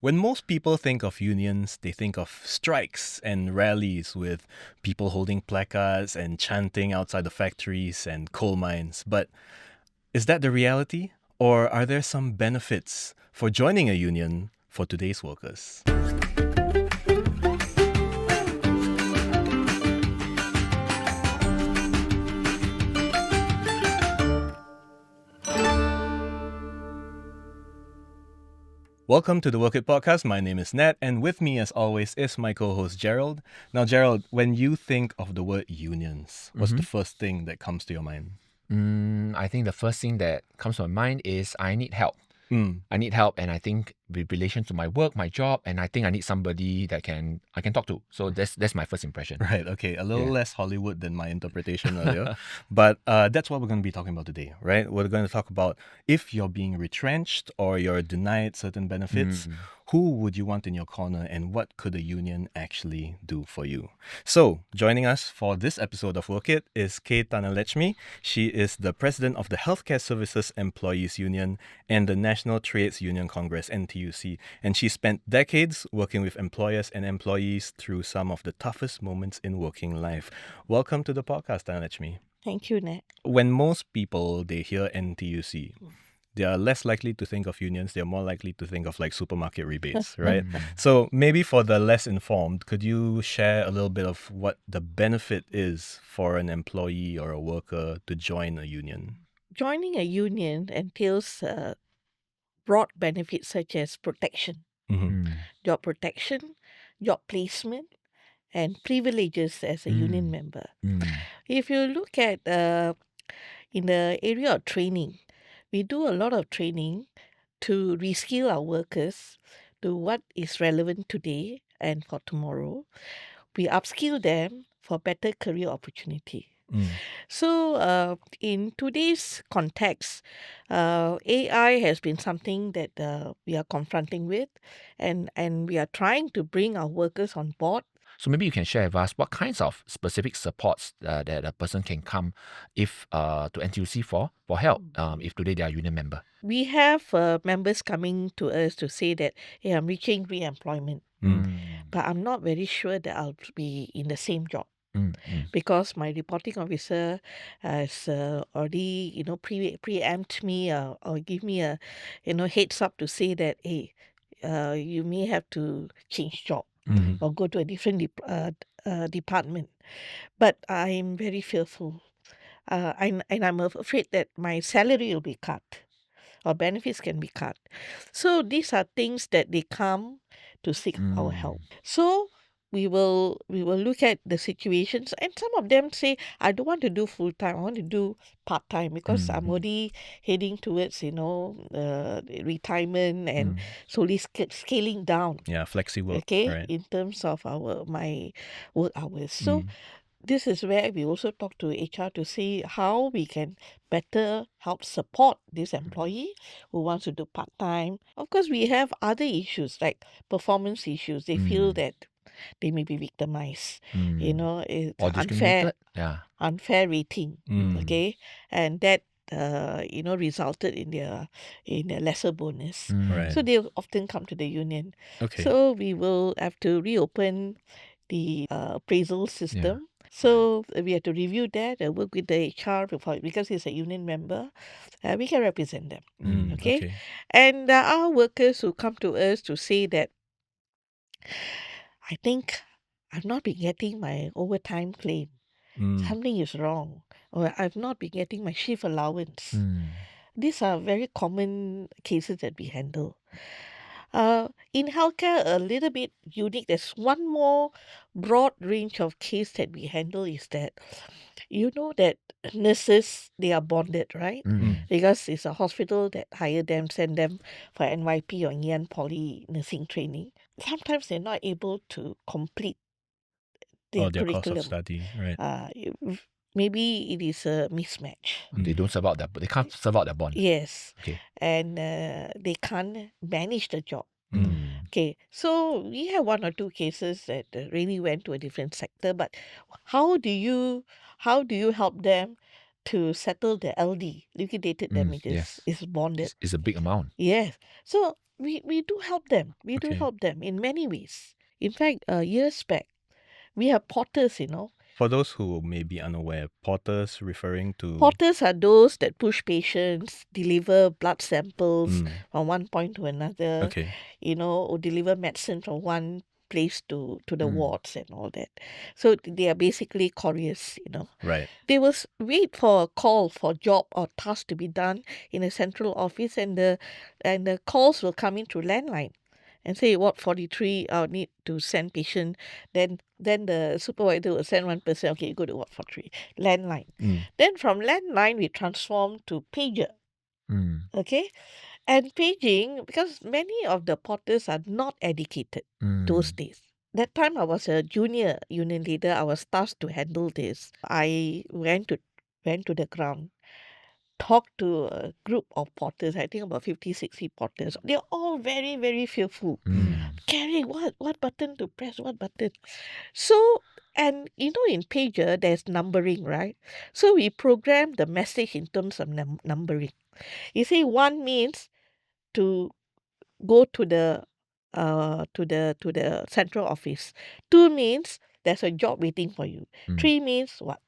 When most people think of unions, they think of strikes and rallies with people holding placards and chanting outside the factories and coal mines. But is that the reality? Or are there some benefits for joining a union for today's workers? Welcome to the Work It podcast. My name is Nat, and with me, as always, is my co-host Gerald. Now, Gerald, when you think of the word unions, what's the first thing that comes to your mind? I think the first thing that comes to my mind is I need help. I need help, and I think with relation to my work, my job, and I think I need somebody that I can talk to. So that's my first impression. Right, okay. A little less Hollywood than my interpretation earlier. But that's what we're going to be talking about today, right? We're going to talk about if you're being retrenched or you're denied certain benefits, who would you want in your corner and what could a union actually do for you? So, joining us for this episode of Work It is K. Tanalechmi. She is the president of the Healthcare Services Employees Union and the National Trades Union Congress, NTUC. And she spent decades working with employers and employees through some of the toughest moments in working life. Welcome to the podcast, Tanalechmi. Thank you, Nat. When most people, they hear NTUC, they are less likely to think of unions. They're more likely to think of like supermarket rebates, right? So maybe for the less informed, could you share a little bit of what the benefit is for an employee or a worker to join a union? Joining a union entails broad benefits such as protection, job protection, job placement, and privileges as a union member. If you look at in the area of training, we do a lot of training to reskill our workers to what is relevant today and for tomorrow. We upskill them for better career opportunity. So in today's context, AI has been something that we are confronting with, and we are trying to bring our workers on board. So maybe you can share with us what kinds of specific supports that a person can come if to NTUC for help if today they are a union member. We have members coming to us to say that, hey, I'm reaching re-employment, but I'm not very sure that I'll be in the same job. Because my reporting officer has already, preempt me or give me a, heads up to say that, hey, you may have to change job or go to a different department. But I'm very fearful. And I'm afraid that my salary will be cut or benefits can be cut. So these are things that they come to seek our help. So we will look at the situations, and some of them say, I don't want to do full time, I want to do part time because I'm already heading towards retirement and slowly scaling down. Yeah, flexi work. Okay, right? in terms of my work hours. So this is where we also talk to HR to see how we can better help support this employee who wants to do part time. Of course, we have other issues like performance issues. They feel that they may be victimized. It's or unfair rating. Okay, and that resulted in their lesser bonus. Right. So they often come to the union. Okay. So we will have to reopen the appraisal system. So we have to review that and work with the HR because he's a union member. We can represent them. Okay? And our workers who come to us to say that, I think I've not been getting my overtime claim. Something is wrong. Or I've not been getting my shift allowance. These are very common cases that we handle. In healthcare, a little bit unique. There's one more broad range of case that we handle is that, that nurses, they are bonded, right? Because it's a hospital that hire them, send them for NYP or Ngee Poly nursing training. Sometimes they're not able to complete their their curriculum. course of study, right? Maybe it is a mismatch. They don't serve out they can't serve out their bond. Yes. Okay. And they can't manage the job. Okay, so we have one or two cases that really went to a different sector, but how do you help them to settle the LD, liquidated damages? Yes. Is bonded. It's a big amount. Yes. So we do help them. We do Okay. help them in many ways. In fact, years back, we have porters, For those who may be unaware, porters referring to... Porters are those that push patients, deliver blood samples from one point to another, Okay. or deliver medicine from one place to the wards and all that. So they are basically couriers, Right. They will wait for a call for job or task to be done in a central office, and the calls will come in through landline and say, Ward 43, I need to send patient. Then the supervisor will send one person, okay, go to Ward 43, landline. Then from landline, we transform to pager. Okay? And paging, because many of the porters are not educated those days. That time I was a junior union leader. I was tasked to handle this. I went to the ground, talked to a group of porters, I think about 50, 60 porters. They're all very, very fearful. Carrie, what button to press, what button? So, and in pager, there's numbering, right? So we program the message in terms of numbering. You see, 1 means to go to the central office. 2 means there's a job waiting for you. 3 means what?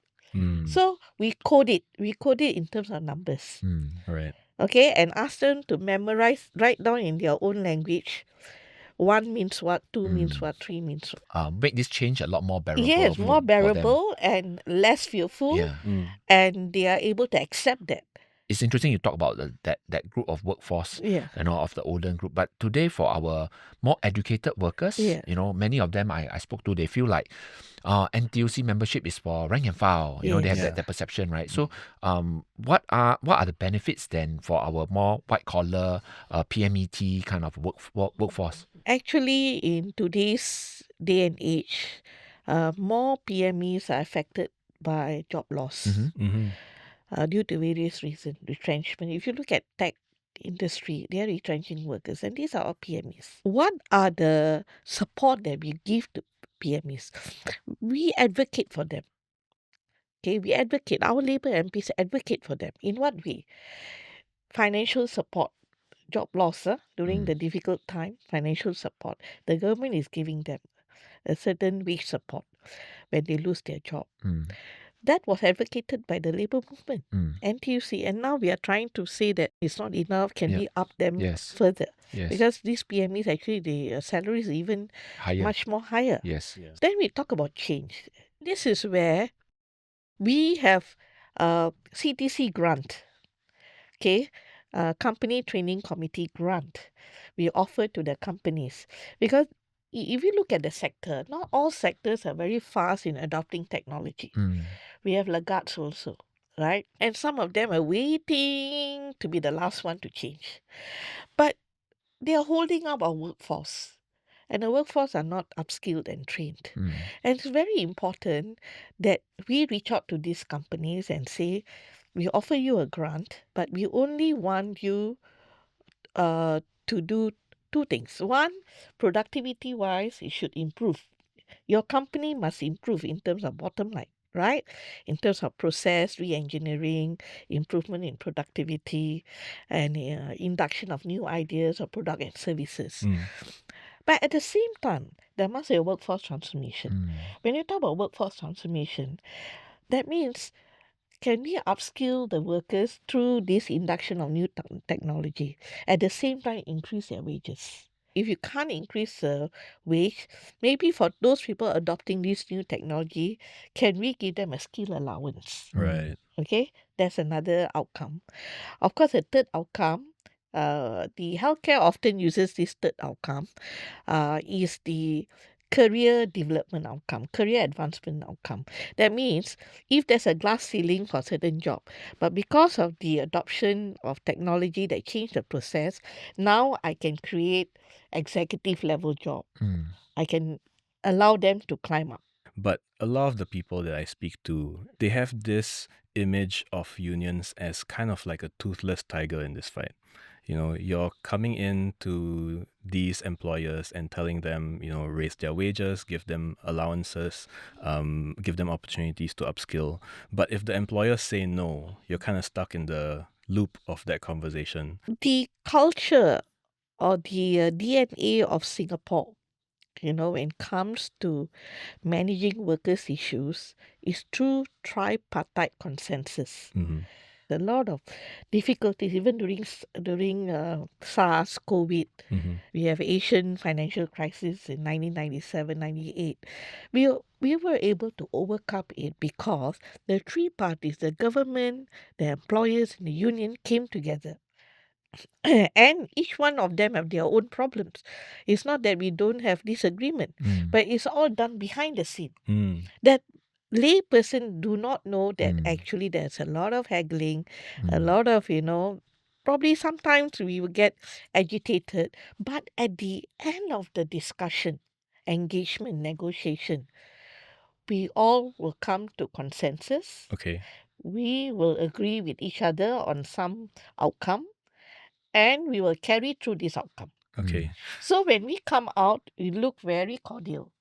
So we code it in terms of numbers. Right. Okay, and ask them to memorize, write down in their own language. 1 means what, 2 means what, 3 means what. Make this change a lot more bearable. Yes, more for them. bearable and less fearful. Yeah. And they are able to accept that. It's interesting you talk about that group of workforce, Yeah. of the older group. But today, for our more educated workers, Yeah. many of them I spoke to, they feel like NTUC membership is for rank and file. They have Yeah. that perception, right? So, what are the benefits then for our more white collar PMET kind of workforce? Actually, in today's day and age, more PMEs are affected by job loss due to various reasons, retrenchment. If you look at tech industry, they are retrenching workers, and these are all PMEs. What are the support that we give to PMEs? We advocate for them. Okay, we advocate. Our Labour MPs advocate for them. In what way? Financial support. Job loss during the difficult time, financial support. The government is giving them a certain wage support when they lose their job. That was advocated by the labour movement, NTUC, and now we are trying to say that it's not enough. Can we up them further? Yes. Because these PMEs, actually, the salary is even Higher. much more higher. Yes. Then we talk about change. This is where we have CTC grant. Okay, company training committee grant we offer to the companies, because if you look at the sector, not all sectors are very fast in adopting technology. We have laggards also, right? And some of them are waiting to be the last one to change. But they are holding up our workforce. And the workforce are not upskilled and trained. And it's very important that we reach out to these companies and say, we offer you a grant, but we only want you to do 2 things. One, productivity-wise, it should improve. Your company must improve in terms of bottom line, right? In terms of process, re-engineering, improvement in productivity, and induction of new ideas or product and services. But at the same time, there must be a workforce transformation. When you talk about workforce transformation, that means, can we upskill the workers through this induction of new technology? At the same time, increase their wages. If you can't increase the wage, maybe for those people adopting this new technology, can we give them a skill allowance? Right. Okay, that's another outcome. Of course, the third outcome, the healthcare often uses this third outcome, is the career development outcome, career advancement outcome. That means if there's a glass ceiling for a certain job, but because of the adoption of technology that changed the process, now I can create executive level job. I can allow them to climb up. But a lot of the people that I speak to, they have this image of unions as kind of like a toothless tiger in this fight. You're coming in to these employers and telling them, raise their wages, give them allowances, give them opportunities to upskill. But if the employers say no, you're kind of stuck in the loop of that conversation. The culture or the DNA of Singapore, when it comes to managing workers' issues, is through tripartite consensus. A lot of difficulties, even during SARS, COVID. We have Asian financial crisis in 1997, 98. We were able to overcome it because the three parties, the government, the employers, and the union came together. And each one of them have their own problems. It's not that we don't have disagreement, but it's all done behind the scene. That lay person do not know that actually there's a lot of haggling, a lot of, probably sometimes we will get agitated, but at the end of the discussion, engagement, negotiation, we all will come to consensus. Okay. We will agree with each other on some outcome, and we will carry through this outcome. Okay. So when we come out, we look very cordial.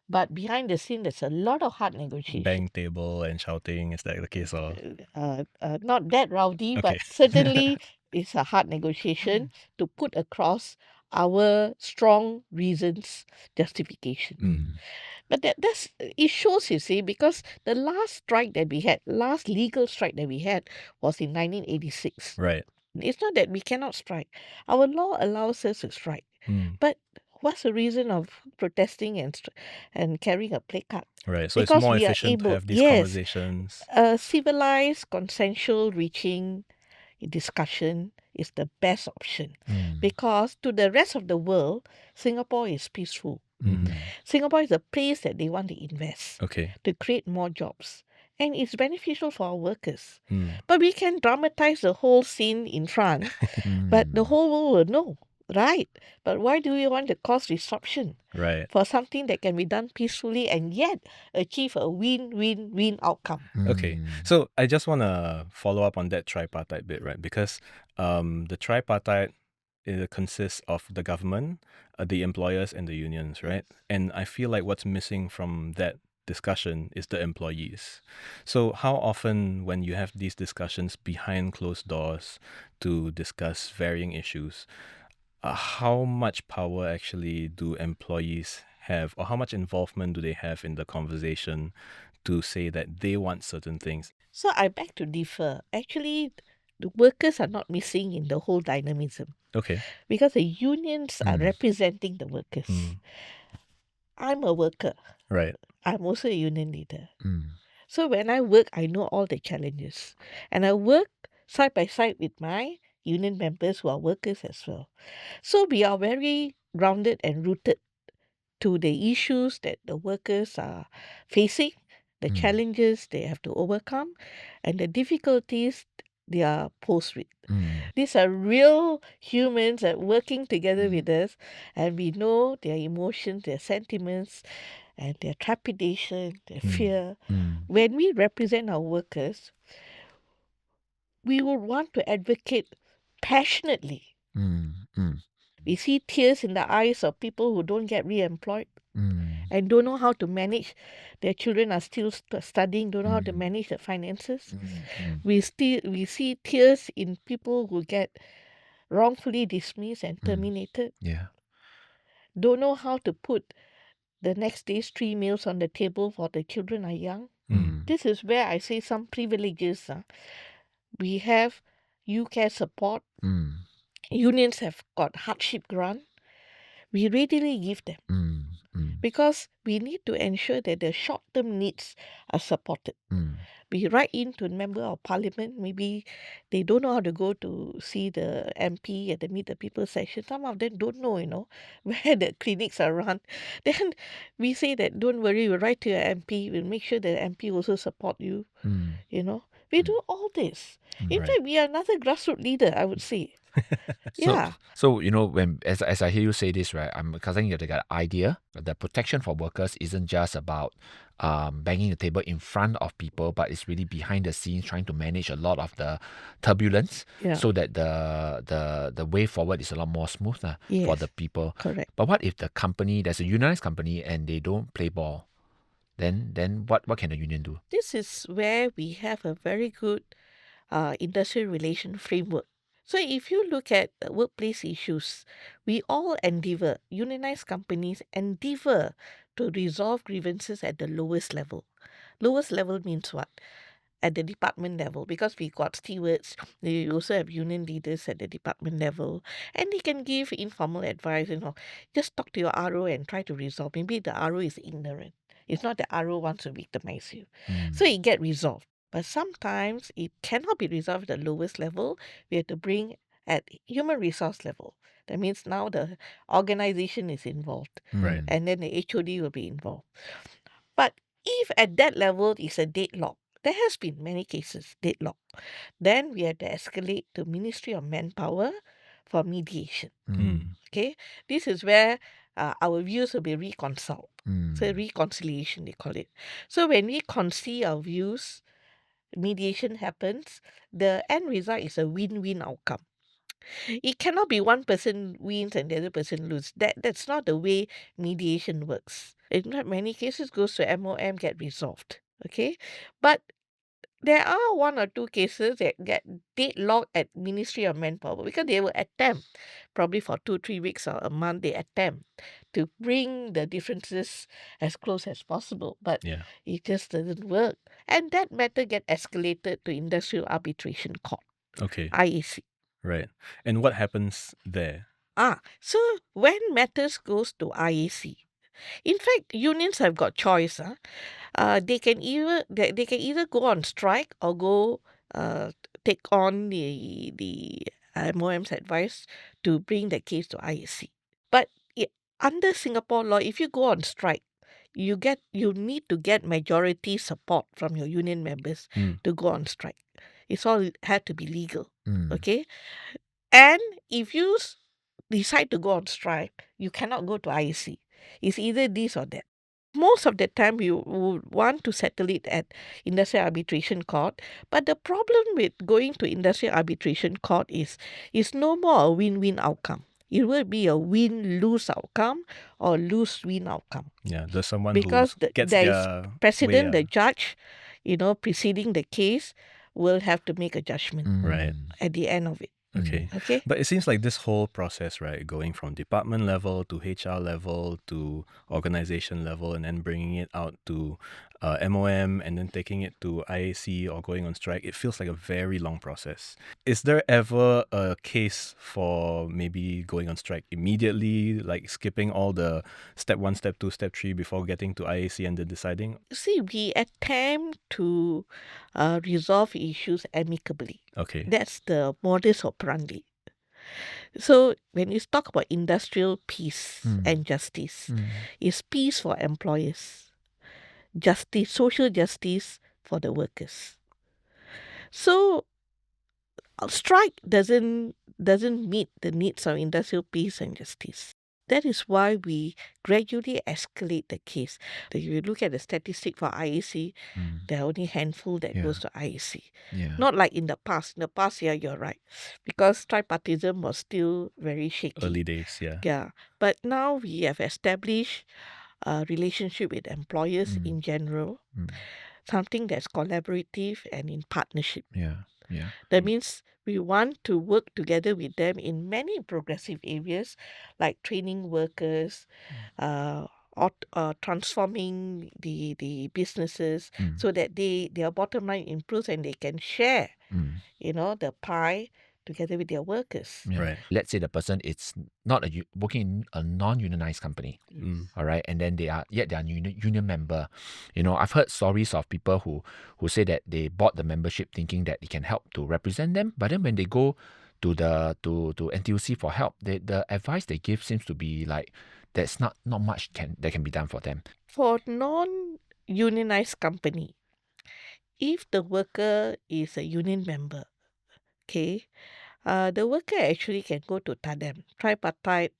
But behind the scene, there's a lot of hard negotiation. Bang table and shouting, is that the case? Or Not that rowdy, but Okay. certainly it's a hard negotiation to put across our strong reasons, justification. But it shows, you see, because the last legal strike that we had was in 1986. Right. It's not that we cannot strike. Our law allows us to strike. But what's the reason of protesting and carrying a placard? Right. So Because it's more we are efficient to able- have these yes. conversations. Civilized, consensual, reaching discussion is the best option. Because to the rest of the world, Singapore is peaceful. Singapore is a place that they want to invest Okay. to create more jobs. And it's beneficial for our workers. But we can dramatize the whole scene in front, but the whole world will know, right? But why do we want to cause disruption Right. for something that can be done peacefully and yet achieve a win-win-win outcome? Okay. So I just want to follow up on that tripartite bit, right? Because the tripartite consists of the government, the employers, and the unions, right? And I feel like what's missing from that discussion is the employees. So how often when you have these discussions behind closed doors to discuss varying issues, how much power actually do employees have, or how much involvement do they have in the conversation to say that they want certain things? So I beg to differ. Actually, the workers are not missing in the whole dynamism Okay. because the unions are representing the workers. I'm a worker. Right. I'm also a union leader. So when I work, I know all the challenges. And I work side by side with my union members who are workers as well. So we are very grounded and rooted to the issues that the workers are facing, the challenges they have to overcome, and the difficulties they are posed with. These are real humans that are working together with us, and we know their emotions, their sentiments, and their trepidation, their fear. When we represent our workers, we would want to advocate passionately. We see tears in the eyes of people who don't get re-employed and don't know how to manage. Their children are still studying, don't know how to manage their finances. We see tears in people who get wrongfully dismissed and terminated. Yeah. Don't know how to put the next day's 3 meals on the table for the children are young. This is where I say some privileges. We have UCare support. Unions have got hardship grant. We readily give them because we need to ensure that the short-term needs are supported. We write in to a member of parliament. Maybe they don't know how to go to see the MP at the Meet the People session. Some of them don't know, where the clinics are run. Then we say that don't worry, we'll write to your MP. We'll make sure that the MP also support you. We do all this. In Right. fact, we are another grassroots leader, I would say. Yeah. So when as I hear you say this, right, I'm starting to get an idea that the protection for workers isn't just about banging the table in front of people, but it's really behind the scenes, trying to manage a lot of the turbulence, Yeah. so that the way forward is a lot more smooth for Yes. the people. Correct. But what if the company, there's a unionized company, and they don't play ball? Then what can the union do? This is where we have a very good industrial relation framework So if you look at workplace issues, we all endeavor, unionized companies endeavor to resolve grievances at the lowest level. Lowest level means what? At the department level, because we got stewards, we also have union leaders at the department level, and they can give informal advice, just talk to your RO and try to resolve. Maybe the RO is ignorant. It's not the RO wants to victimize you. So it get resolved. But sometimes it cannot be resolved at the lowest level. We have to bring at human resource level. That means now the organization is involved, Right. and then the HOD will be involved. But if at that level is a deadlock, there has been many cases deadlock, then we have to escalate to Ministry of Manpower for mediation. Okay, this is where our views will be reconciled. So reconciliation they call it. So when we concede our views, mediation happens. The end result is a win-win outcome. It cannot be one person wins and the other person loses. That's not the way mediation works. In not many cases goes to MOM, get resolved. Okay, but there are one or two cases that get deadlocked at Ministry of Manpower because they will attempt, probably for 2-3 weeks or a month, they attempt to bring the differences as close as possible, but Yeah. it just doesn't work. And that matter get escalated to Industrial Arbitration Court, Okay. IAC. Right. And what happens there? So when matters goes to IAC, in fact, unions have got choice. They can either go on strike or go take on the MOM's advice to bring the case to IAC. But under Singapore law, if you go on strike, you need to get majority support from your union members to go on strike. It's all had to be legal. Okay, and if you decide to go on strike, you cannot go to IAC. It's either this or that. Most of the time, you would want to settle it at Industrial Arbitration Court. But the problem with going to Industrial Arbitration Court is no more a win-win outcome. It will be a win-lose outcome or lose-win outcome. Yeah, there's someone Because who gets there is their precedent, way, the judge, preceding the case, will have to make a judgment right. at the end of it. Okay. Okay. But it seems like this whole process, right, going from department level to HR level to organization level and then bringing it out to MOM and then taking it to IAC or going on strike, it feels like a very long process. Is there ever a case for maybe going on strike immediately, like skipping all the step 1, step 2, step 3 before getting to IAC and then deciding? See, we attempt to resolve issues amicably. Okay. That's the modus operandi. So when you talk about industrial peace and justice, it's peace for employers, justice, social justice for the workers. So a strike doesn't meet the needs of industrial peace and justice. That is why we gradually escalate the case. If you look at the statistic for IAC, there are only a handful that goes to IAC. Yeah. Not like in the past. In the past, yeah, you're right. Because tripartism was still very shaky. Early days, yeah. Yeah. But now we have established a relationship with employers in general, something that's collaborative and in partnership. Yeah. That means we want to work together with them in many progressive areas like training workers, or transforming the businesses so that their bottom line improves and they can share, the pie together with their workers. Yeah. Right. Let's say the person is not working in a non-unionized company, all right, and then they are union member. I've heard stories of people who say that they bought the membership thinking that it can help to represent them, but then when they go to to NTUC for help, the advice they give seems to be like there's not much that can be done for them. For non-unionized company, if the worker is a union member, okay, the worker actually can go to TADEM, Tripartite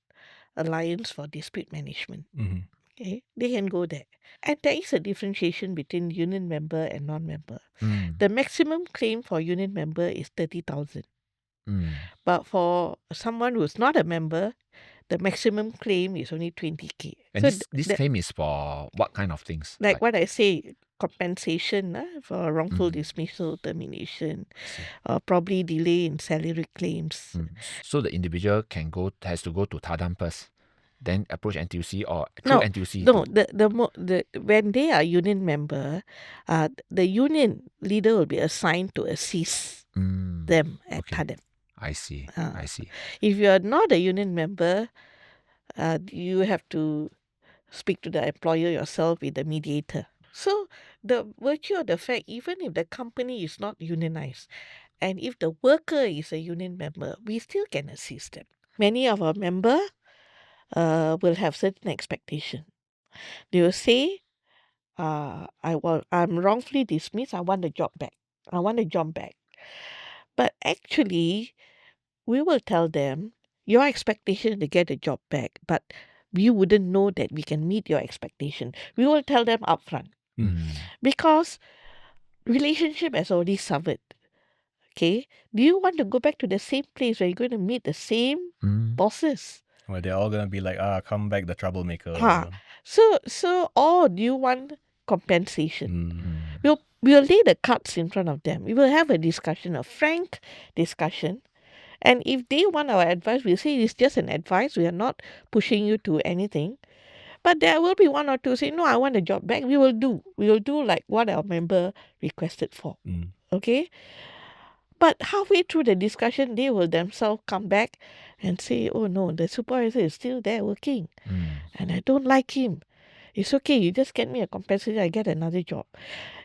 Alliance for Dispute Management. Okay, they can go there. And there is a differentiation between union member and non-member. The maximum claim for union member is 30,000. But for someone who's not a member, the maximum claim is only 20K. And So this claim is for what kind of things? like what I say, compensation for wrongful dismissal, termination, probably delay in salary claims. So the individual has to go to Tadam first, then approach NTUC or through No, NTUC. no. When they are union member, the union leader will be assigned to assist them at Okay. Tadam. I see. If you are not a union member, you have to speak to the employer yourself with the mediator. So the virtue of the fact, even if the company is not unionized, and if the worker is a union member, we still can assist them. Many of our member will have certain expectation. They will say, I'm wrongfully dismissed. I want the job back. But actually, we will tell them your expectation to get a job back, but we wouldn't know that we can meet your expectation. We will tell them upfront because relationship has already suffered. Okay, do you want to go back to the same place where you're going to meet the same bosses? Where they're all gonna be like, come back, the troublemaker. So or do you want compensation? We'll lay the cards in front of them. We will have a discussion, a frank discussion. And if they want our advice, we'll say it's just an advice. We are not pushing you to anything. But there will be one or two say, no, I want the job back. We will do like what our member requested for. Okay? But halfway through the discussion, they will themselves come back and say, oh no, the supervisor is still there working. And I don't like him. It's okay, you just get me a compensation, I get another job.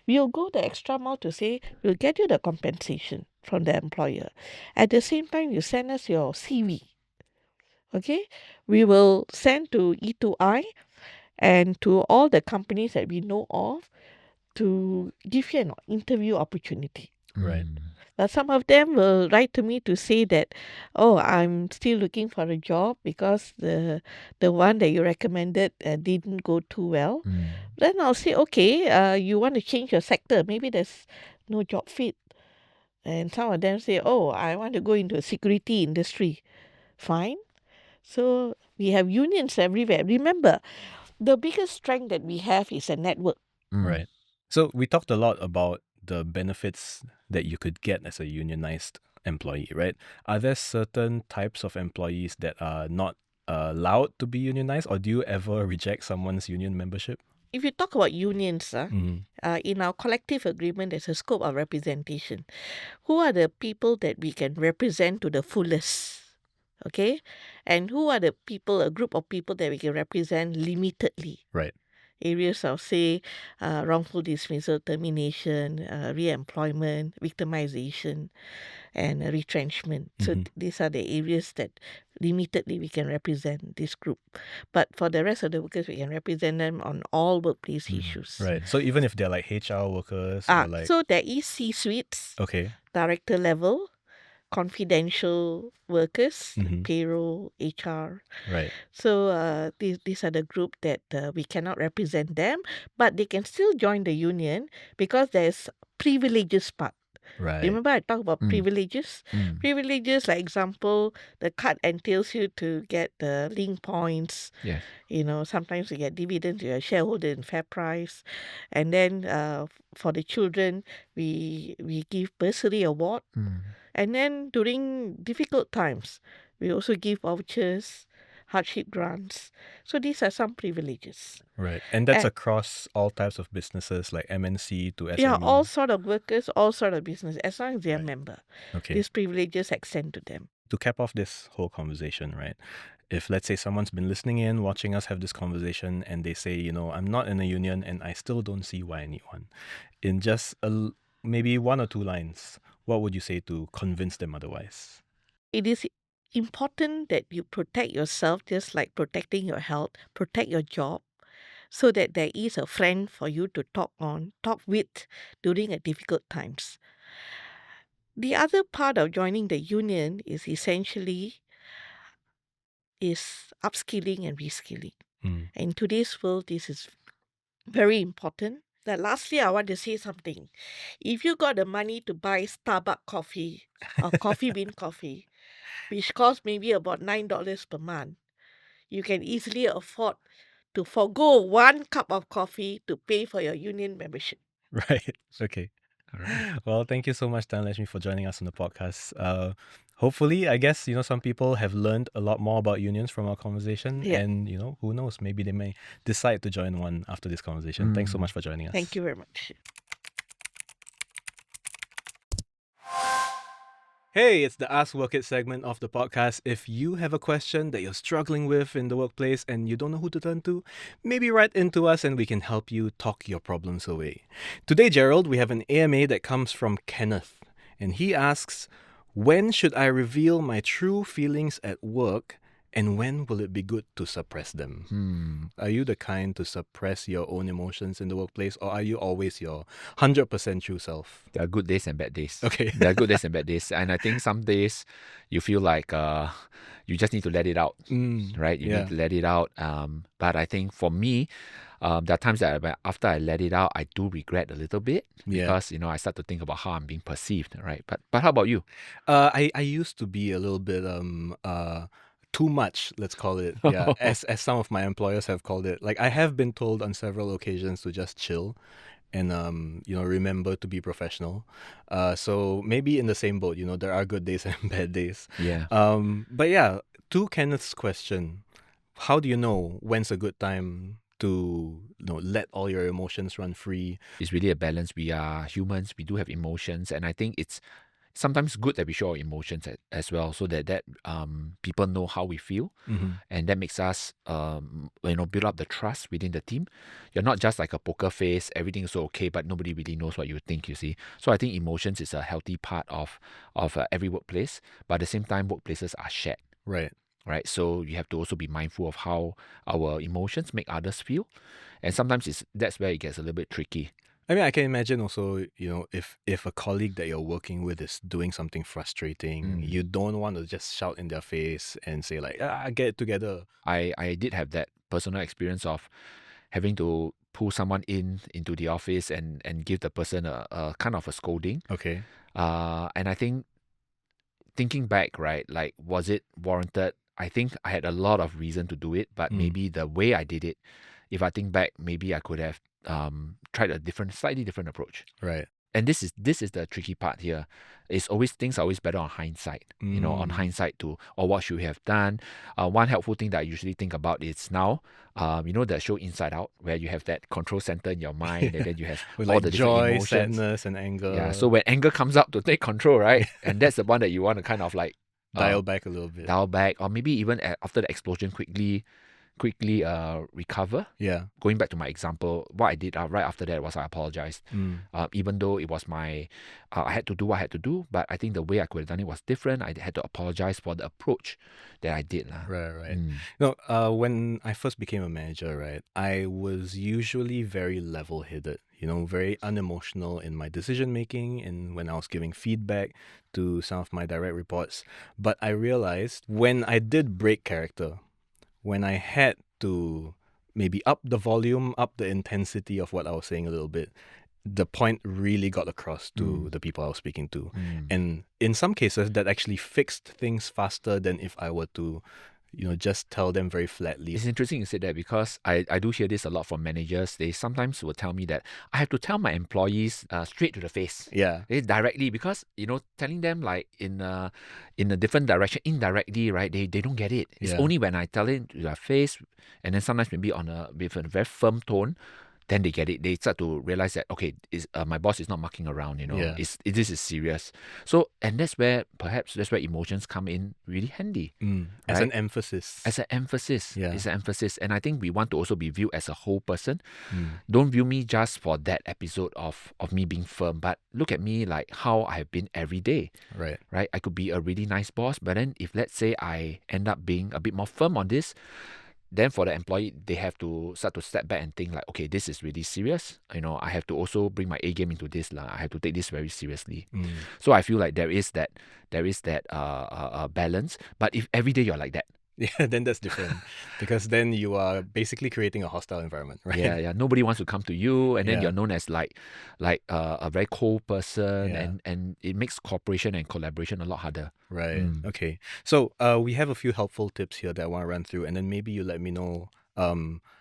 We'll go the extra mile to say, we'll get you the compensation from the employer. At the same time, you send us your CV. Okay? We will send to E2I and to all the companies that we know of to give you an interview opportunity. Right. But some of them will write to me to say that, oh, I'm still looking for a job because the one that you recommended didn't go too well. Then I'll say, okay, you want to change your sector. Maybe there's no job fit. And some of them say, oh, I want to go into a security industry. Fine. So we have unions everywhere. Remember, the biggest strength that we have is a network. Right. So we talked a lot about the benefits that you could get as a unionized employee, right? Are there certain types of employees that are not allowed to be unionized, or do you ever reject someone's union membership? If you talk about unions, in our collective agreement, there's a scope of representation. Who are the people that we can represent to the fullest? Okay? And who are the people, a group of people that we can represent limitedly? Right. Areas of, say, wrongful dismissal, termination, re-employment, victimization, and retrenchment. So these are the areas that limitedly we can represent this group. But for the rest of the workers, we can represent them on all workplace issues. Right. So even if they're like HR workers or like... So there is C-suites, Okay. director level, confidential workers, payroll, HR. Right. So these are the group that we cannot represent them, but they can still join the union because there's privileges part. Right. Remember I talked about privileges? Privileges, like example, the card entails you to get the link points. Yes. You know, sometimes you get dividends, you're a shareholder in Fair Price. And then for the children, we give bursary award. And then during difficult times, we also give vouchers, hardship grants. So these are some privileges. Right. And that's across all types of businesses like MNC to SME. Yeah, all sort of workers, all sort of business, as long as they're a member. Okay. These privileges extend to them. To cap off this whole conversation, right? If let's say someone's been listening in, watching us have this conversation, and they say, you know, I'm not in a union and I still don't see why I need one. In just maybe one or two lines, what would you say to convince them otherwise? It is important that you protect yourself, just like protecting your health, protect your job, so that there is a friend for you to talk with during a difficult times. The other part of joining the union is essentially upskilling and reskilling. In today's world, this is very important. Lastly, I want to say something. If you got the money to buy Starbucks coffee or Coffee Bean coffee, which costs maybe about $9 per month, you can easily afford to forgo 1 cup of coffee to pay for your union membership. Right. Okay. All right. Well, thank you so much, Dan Lashmi, for joining us on the podcast. Hopefully, I guess, some people have learned a lot more about unions from our conversation. Yeah. And, who knows, maybe they may decide to join one after this conversation. Thanks so much for joining us. Thank you very much. Hey, it's the Ask Work It segment of the podcast. If you have a question that you're struggling with in the workplace and you don't know who to turn to, maybe write into us and we can help you talk your problems away. Today, Gerald, we have an AMA that comes from Kenneth, and he asks, when should I reveal my true feelings at work, and when will it be good to suppress them? Are you the kind to suppress your own emotions in the workplace, or are you always your 100% true self? There are good days and bad days. Okay. There are good days and bad days. And I think some days you feel like you just need to let it out, right? You need to let it out. But I think for me, there are times that after I let it out, I do regret a little bit because, I start to think about how I'm being perceived, right? But how about you? I used to be a little bit too much, let's call it. Yeah, as some of my employers have called it. Like, I have been told on several occasions to just chill and remember to be professional. So maybe in the same boat, there are good days and bad days. Yeah. But yeah, to Kenneth's question, how do you know when's a good time to let all your emotions run free? It's really a balance. We are humans. We do have emotions, and I think it's sometimes good that we show our emotions as well, so that people know how we feel, and that makes us build up the trust within the team. You're not just like a poker face, everything is okay, but nobody really knows what you think, you see. So I think emotions is a healthy part of every workplace, but at the same time, workplaces are shared. Right, so you have to also be mindful of how our emotions make others feel, and sometimes that's where it gets a little bit tricky. I mean, I can imagine also, if a colleague that you're working with is doing something frustrating, you don't want to just shout in their face and say like, get it together. I did have that personal experience of having to pull someone into the office and give the person a kind of a scolding. Okay. And I think, thinking back, right, like, was it warranted? I think I had a lot of reason to do it, but maybe the way I did it, if I think back, maybe I could have tried a slightly different approach. Right. And this is the tricky part here. Things are always better on hindsight. On hindsight or what should we have done. One helpful thing that I usually think about is now, the show Inside Out, where you have that control center in your mind, and then you have With all like the different joy, emotions, sadness, and anger. Yeah. So when anger comes up to take control, right, and that's the one that you want to kind of like dial back a little bit. Dial back, or maybe even after the explosion, quickly recover. Yeah. Going back to my example, what I did right after that was I apologized. Even though it was I had to do what I had to do, but I think the way I could have done it was different. I had to apologize for the approach that I did. Right. When I first became a manager, right, I was usually very level-headed, very unemotional in my decision making and when I was giving feedback to some of my direct reports. But I realized when I did break character, when I had to maybe up the volume, up the intensity of what I was saying a little bit, the point really got across to the people I was speaking to. And in some cases, that actually fixed things faster than if I were to, just tell them very flatly. It's interesting you said that, because I do hear this a lot from managers. They sometimes will tell me that I have to tell my employees straight to the face. Yeah. Directly, because, telling them like in a different direction, indirectly, right, they don't get it. It's only when I tell it to their face, and then sometimes maybe with a very firm tone, then they get it. They start to realize that, okay, my boss is not mucking around, this is serious. So, and that's where emotions come in really handy. As right? an emphasis. As an emphasis. Yeah. It's an emphasis. And I think we want to also be viewed as a whole person. Don't view me just for that episode of me being firm, but look at me like how I have been every day. Right. I could be a really nice boss, but then if, let's say, I end up being a bit more firm on this, then for the employee, they have to start to step back and think like, okay, this is really serious. I have to also bring my A game into this. I have to take this very seriously. So I feel like there is that balance. But if every day you're like that, yeah, then that's different. Because then you are basically creating a hostile environment, right? Yeah. Nobody wants to come to you, and then you're known as like a very cold person, and it makes cooperation and collaboration a lot harder. Right. Okay. So we have a few helpful tips here that I want to run through, and then maybe you let me know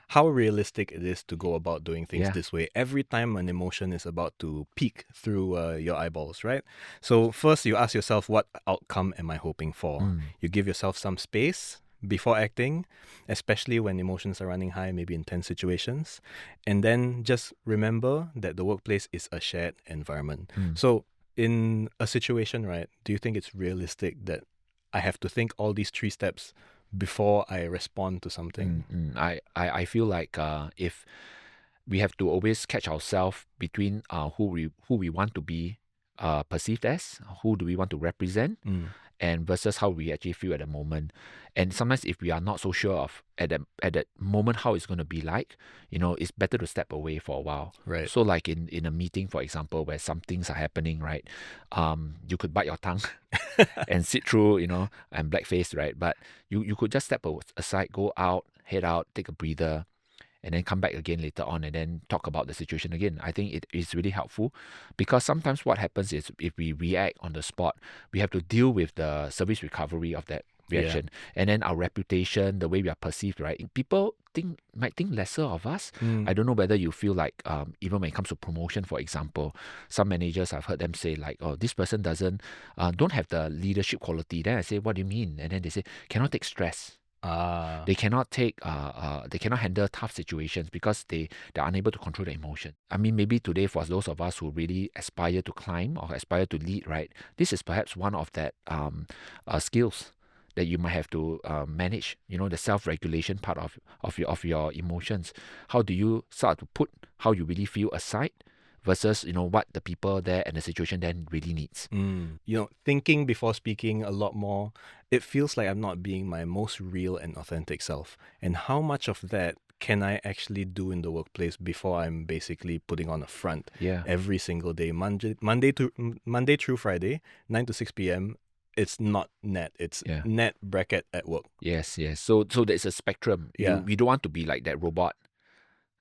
how realistic it is to go about doing things Yeah. this way every time an emotion is about to peek through your eyeballs, right? So first you ask yourself, what outcome am I hoping for? You give yourself some space before acting, especially when emotions are running high, maybe in tense situations. And then just remember that the workplace is a shared environment. So in a situation, right, do you think it's realistic that I have to think all these 3 steps before I respond to something? I feel like if we have to always catch ourselves between who we want to be perceived as, who do we want to represent, and versus how we actually feel at the moment. And sometimes if we are not so sure of at that moment how it's going to be like, it's better to step away for a while. Right. So like in a meeting, for example, where some things are happening, right? You could bite your tongue and sit through, and blackface, right? But you could just step aside, go out, head out, take a breather, and then come back again later on and then talk about the situation again. I think it is really helpful, because sometimes what happens is if we react on the spot, we have to deal with the service recovery of that reaction. And then our reputation, the way we are perceived, right? People might think lesser of us. I don't know whether you feel like, even when it comes to promotion, for example, some managers, I've heard them say like, oh, this person don't have the leadership quality. Then I say, what do you mean? And then they say, cannot take stress. They cannot they cannot handle tough situations because they're unable to control the emotion. I mean, maybe today for those of us who really aspire to climb or aspire to lead, right? This is perhaps one of that skills that you might have to manage. The self-regulation part of your emotions. How do you start to put how you really feel aside versus what the people there and the situation then really needs. Thinking before speaking a lot more, it feels like I'm not being my most real and authentic self. And how much of that can I actually do in the workplace before I'm basically putting on a front every single day, Monday through Friday, 9 to 6 p.m. It's not net. It's net bracket at work. Yes. So there's a spectrum. We don't want to be like that robot.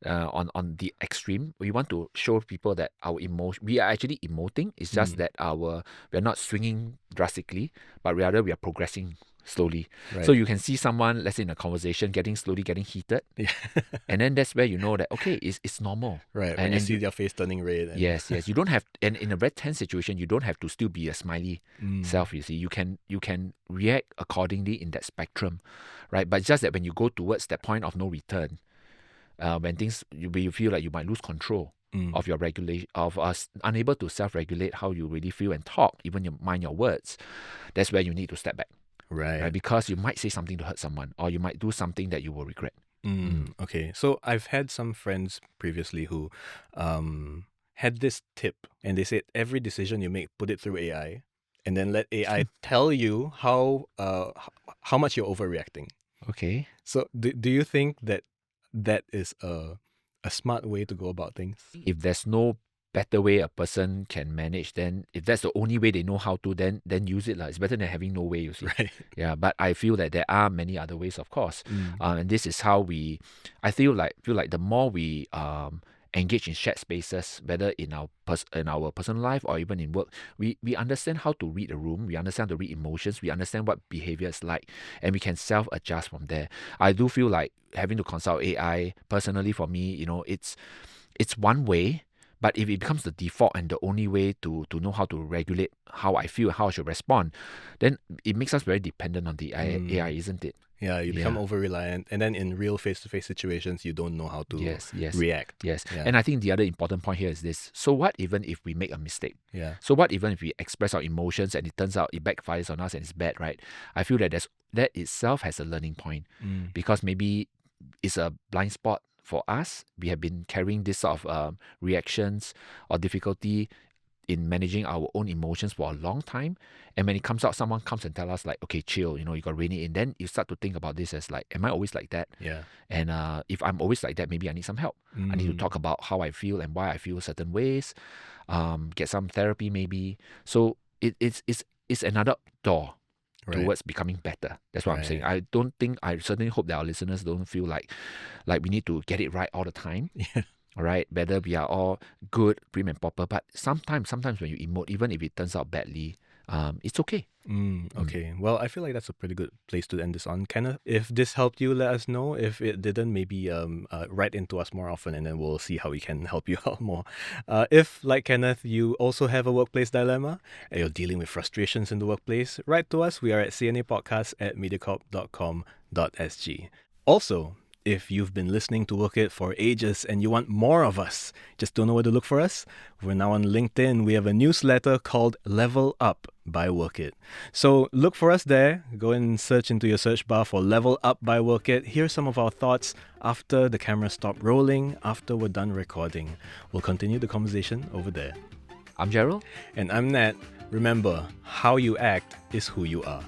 On the extreme, we want to show people that our emotion, we are actually emoting. It's just that we're not swinging drastically, but rather we are progressing slowly. Right. So you can see someone, let's say in a conversation, slowly getting heated, and then that's where you know that it's normal. Right. And you see their face turning red. Yes. You don't have, and in a very tense situation, you don't have to still be a smiley self. You see, you can react accordingly in that spectrum, right? But it's just that when you go towards that point of no return, when you feel like you might lose control of your regulation, of us unable to self-regulate how you really feel and talk, even mind your words, that's where you need to step back. Right. Because you might say something to hurt someone, or you might do something that you will regret. Okay. So I've had some friends previously who had this tip, and they said every decision you make, put it through AI, and then let AI tell you how much you're overreacting. Okay. So do you think that is a smart way to go about things? If there's no better way a person can manage, then if that's the only way they know how to, then use it. It's better than having no way, you see. Right. Yeah, but I feel that there are many other ways, of course. And this is how I feel like the more we engage in shared spaces, whether in our personal life or even in work, we understand how to read a room, we understand how to read emotions, we understand what behavior is like, and we can self-adjust from there. I do feel like having to consult AI, personally for me, it's one way, but if it becomes the default and the only way to know how to regulate how I feel, how I should respond, then it makes us very dependent on the AI, isn't it? Yeah, you become over-reliant, and then in real face-to-face situations, you don't know how to react. Yes. And I think the other important point here is this. So what even if we make a mistake? Yeah. So what even if we express our emotions and it turns out it backfires on us and it's bad, right? I feel that that itself has a learning point, because maybe it's a blind spot for us. We have been carrying this sort of reactions or difficulty in managing our own emotions for a long time, and when it comes out, someone comes and tell us like, okay, chill, you got to rein it in. Then you start to think about this as like, am I always like that? Yeah. And if I'm always like that, maybe I need some help. I need to talk about how I feel and why I feel certain ways. Get some therapy maybe. So it's another door towards becoming better. That's what I'm saying. I certainly hope that our listeners don't feel like we need to get it right all the time. Yeah. Right, whether we are all good, prim and proper, but sometimes when you emote, even if it turns out badly, it's okay. Okay. Well, I feel like that's a pretty good place to end this on. Kenneth, if this helped you, let us know. If it didn't, maybe write into us more often and then we'll see how we can help you out more. If, like Kenneth, you also have a workplace dilemma and you're dealing with frustrations in the workplace, write to us. We are at cnapodcast@mediacorp.com.sg. Also, if you've been listening to Work It for ages and you want more of us, just don't know where to look for us, we're now on LinkedIn. We have a newsletter called Level Up by Work It. So look for us there. Go and search into your search bar for Level Up by Work It. Here's some of our thoughts after the camera stopped rolling, after we're done recording. We'll continue the conversation over there. I'm Gerald. And I'm Nat. Remember, how you act is who you are.